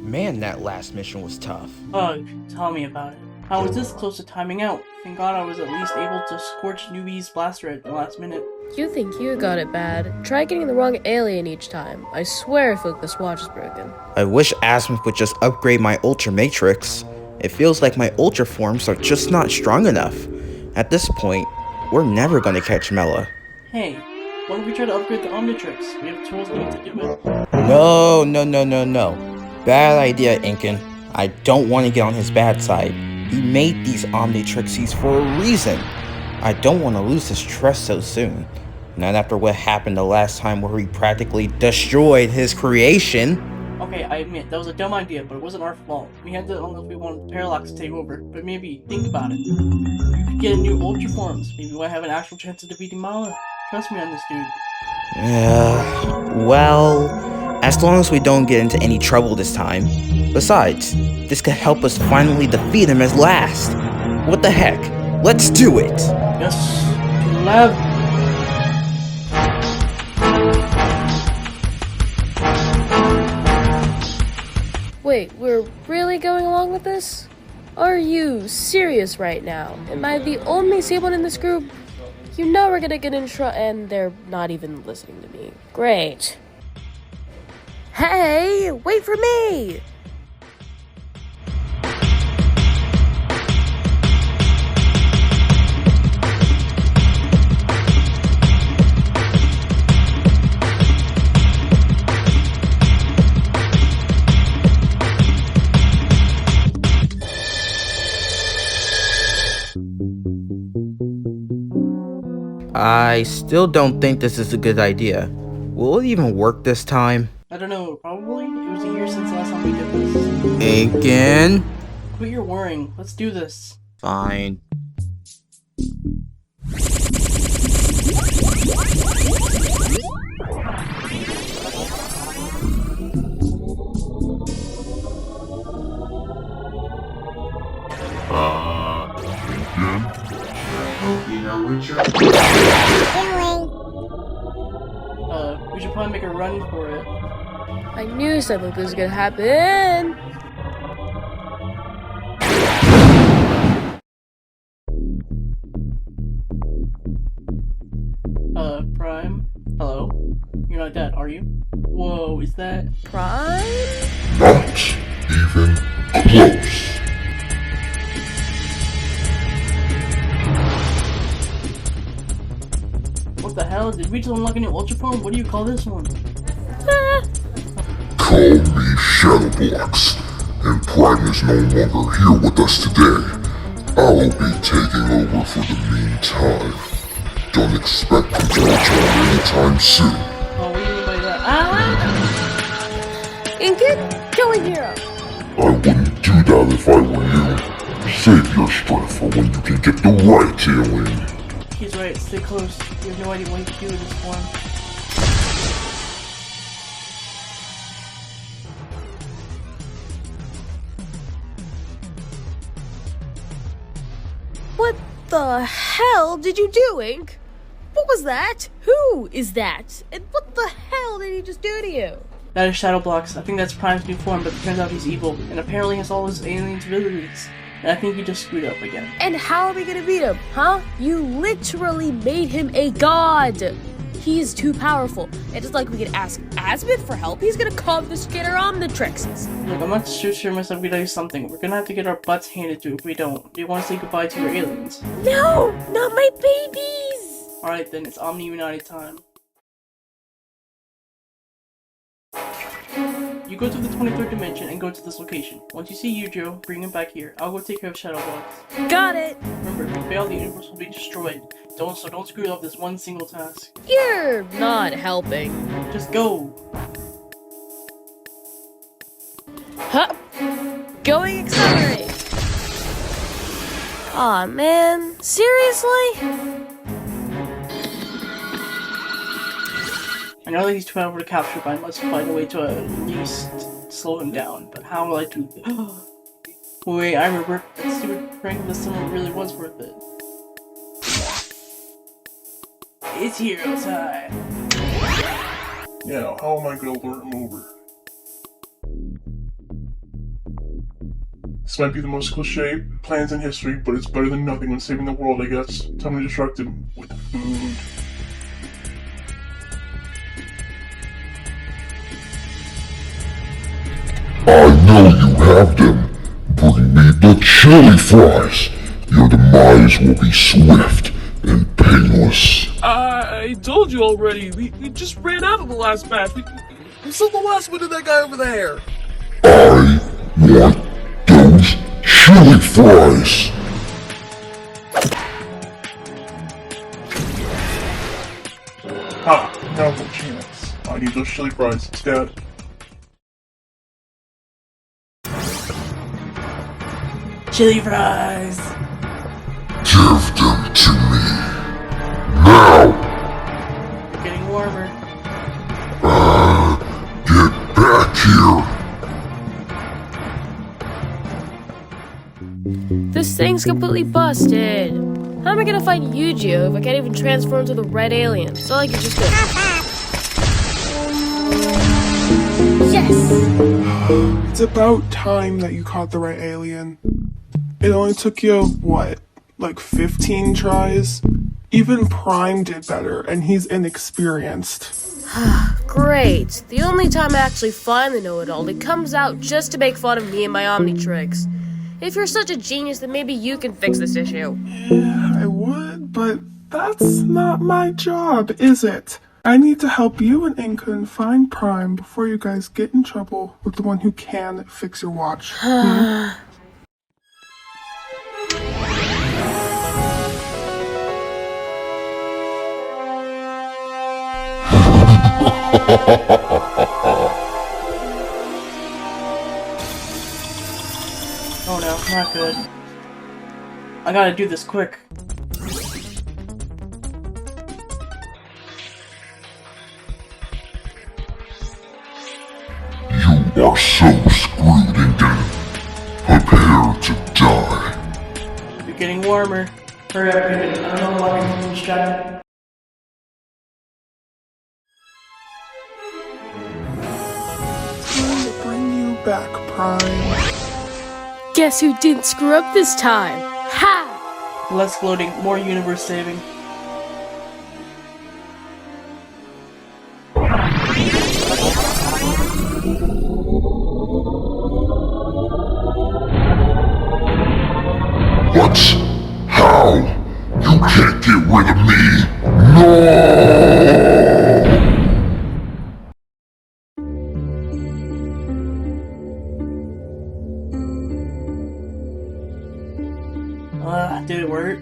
Man, that last mission was tough. Ugh, tell me about it. I was this close to timing out. Thank God I was at least able to scorch Newbie's blaster at the last minute. You think you got it bad. Try getting the wrong alien each time. I swear I feel like this watch is broken. I wish Asmith would just upgrade my Ultimatrix. It feels like my Ultraforms are just not strong enough. At this point, we're never gonna catch Mela. Hey, why don't we try to upgrade the Omnitrix? We have tools needed to do it. No. Bad idea, Inkunn. I don't want to get on his bad side. He made these Omnitrixies for a reason. I don't want to lose his trust so soon. Not after what happened the last time where we practically destroyed his creation. Okay, I admit, that was a dumb idea, but it wasn't our fault. We had to, I don't know if we wanted Parallax to take over, but maybe, think about it. You could get a new Ultraforms. Maybe we'll have an actual chance of defeating Mala. Trust me on this, dude. Well, as long as we don't get into any trouble this time. Besides, this could help us finally defeat him as last. What the heck? Let's do it! Yes, to the lab. Wait, we're really going along with this? Are you serious right now? Am I the only Sabon in this group? You know we're gonna get in and they're not even listening to me. Great. Hey, wait for me! I still don't think this is a good idea. Will it even work this time? I don't know, probably? It was a year since the last time we did this. Inkunn? Quit your worrying, let's do this. Fine. You know what you're We should probably make a run for it. I knew something was gonna happen! Prime? Hello? You're not dead, are you? Whoa, is that... Prime? Not even close. What the hell? Did we just unlock a new Ultraform? What do you call this one? Call me ShadowBlox, and Prime is no longer here with us today. I will be taking over for the meantime. Don't expect me to return anytime soon. Oh, what do you mean by that? Ah! Inkunn, killing hero! I wouldn't do that if I were you. Save your strength for when you can get the right alien. He's right, stay close. You have no idea what you can do with this form. What the hell did you do, Ink? What was that? Who is that? And what the hell did he just do to you? That is ShadowBlox. I think that's Prime's new form, but it turns out he's evil, and apparently has all his alien's abilities. And I think he just screwed up again. And how are we gonna beat him, huh? You literally made him a god! He is too powerful. And just like we could ask Asmith for help, he's gonna confiscate our Omnitrixes. Look, I'm not sure myself we do something. We're gonna have to get our butts handed to if we don't. Do you want to say goodbye to your aliens? No! Not my babies! Alright then, it's Omni United time. You go to the 23rd dimension and go to this location. Once you see Eugeo, bring him back here. I'll go take care of ShadowBlox. Got it! Remember, if we fail, the universe will be destroyed. Don't screw up this one single task. You're not helping. Just go! Huh? Going accelerate! Aw, man. Seriously? I know that he's too powerful to capture, but I must find a way to at least slow him down. But how will I do this? Wait, I remember. That stupid prank of the summer really was worth it. It's hero time! Yeah, how am I gonna lure him over? This might be the most cliche plans in history, but it's better than nothing when saving the world, I guess. Tell me to distract him with food. I know you have them. Bring me the chili fries. Your demise will be swift and painless. I told you already. We just ran out of the last batch. We sold the last one to that guy over there. I want those chili fries. Ha! Now no chance. I need those chili fries. Dad. Chili fries. Give them to me. Now! They're getting warmer. Get back here. This thing's completely busted. How am I gonna fight Eugeo if I can't even transform into the red alien? It's not like you just go. Yes! It's about time that you caught the right alien. It only took you, what, like 15 tries? Even Prime did better, and he's inexperienced. Great. The only time I actually finally know it all, it comes out just to make fun of me and my Omnitrix. If you're such a genius, then maybe you can fix this issue. Yeah, I would, but that's not my job, is it? I need to help you and Inkunn find Prime before you guys get in trouble with the one who can fix your watch. Oh no, not good. I gotta do this quick. You are so screwed, Inkunn. Prepare to die. You're getting warmer. Hurry up, Griffin. I don't know why I'm distracted. Time to bring you back, Prime. Guess who didn't screw up this time? Ha! Less gloating, more universe saving. What? How? You can't get rid of me! No! Did it work?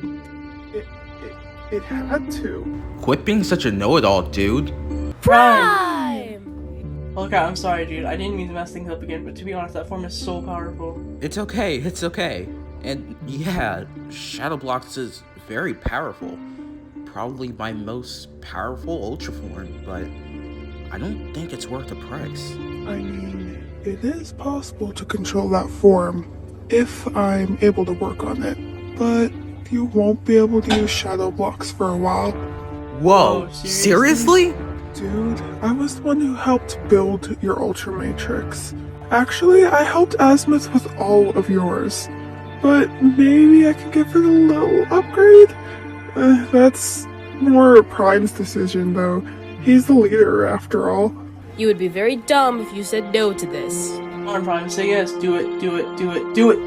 It had to. Quit being such a know-it-all, dude. Prime! Okay, I'm sorry, dude. I didn't mean to mess things up again, but to be honest, that form is so powerful. It's okay, it's okay. And yeah, ShadowBlox is very powerful. Probably my most powerful Ultraform, but I don't think it's worth the price. I mean, it is possible to control that form if I'm able to work on it, but you won't be able to use ShadowBlox for a while. Whoa, Oh, seriously? Dude, I was the one who helped build your Ultimatrix. Actually, I helped Azimuth with all of yours. But maybe I can give it a little upgrade? That's more Prime's decision, though. He's the leader, after all. You would be very dumb if you said no to this. Come on, Prime, say yes. Do it, do it, do it, do it!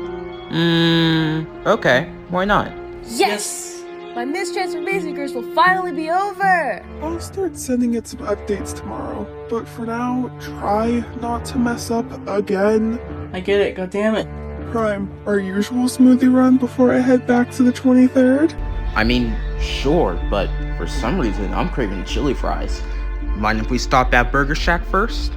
Okay, why not? Yes! My mistransformation curse will finally be over! I'll start sending it some updates tomorrow, but for now, try not to mess up again. I get it, god damn it. Prime, our usual smoothie run before I head back to the 23rd? I mean, sure, but for some reason I'm craving chili fries. Mind if we stop at Burger Shack first?